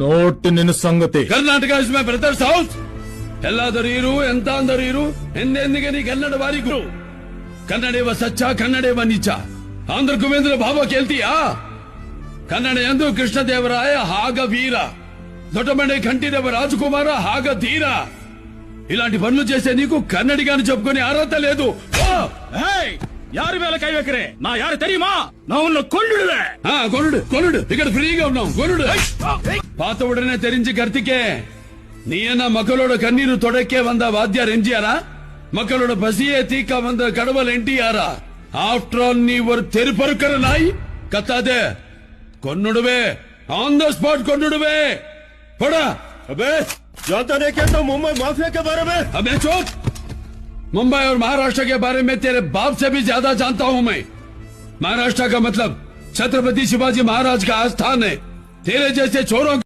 Note ನಿನ್ನ ಸಂಗತಿ. Karnataka is my brothers house. ಎಲ್ಲಾದರೂ ಇರು, ಎಂತ ಅಂದರೂ ಇರು, ಎಂದೆಂದಿಗೆ ನೀ ಕನ್ನಡ ವಾರಿಗು. ಕನ್ನಡವ ಸಚ್ಚ, ಕನ್ನಡವ ನಿಜ. ಆಂಧ್ರ ಕುಬೇಂದ್ರ ಭಾವ ಕೇಳ್ತೀಯಾ? ಕನ್ನಡ ಎಂದು ಕೃಷ್ಣದೇವರಾಯ ಹಾಗ ವೀರ, దొడ్డమండే కంటిదేవ రాజకుమార హాగ ధీర. ఇలాంటి పనులు చేసే నీకు కన్నడిగాని చెప్పుకునే అర్హత లేదు. யாரு மேல கை வைக்கிறே? நான் யாரு தெரியுமா? நான் உன்னை கொல்லுடுவேன். கொல்லுடு கொல்லுடு, ఇక్కడ ఫ్రీగా ఉన్నాం, கொல்லுடு. பார்த்த உடனே தெரிஞ்சு கர்த்திக்கே, நீ என்ன மக்களோட கண்ணீர் தொடக்க வந்த வாத்தியார் எம்ஜிஆரா? மக்களோட பசியே தீக்க வந்த கடவுள் என்டிஆரா? ஆஃப்டர் ஆல் நீ ஒரு தெருப்பறுக்கிற நாய். கத்தாதே, கொன்னுடுவே, ஆன் த ஸ்பாட் கொன்னுடுவே. पड़ा। अबे जानता नहीं क्या तो मुंबई माफिया के बारे में? अबे चुप। मुंबई और महाराष्ट्र के बारे में तेरे बाप से भी ज्यादा जानता हूँ मैं। महाराष्ट्र का मतलब छत्रपति शिवाजी महाराज का आस्थान है। तेरे जैसे चोरों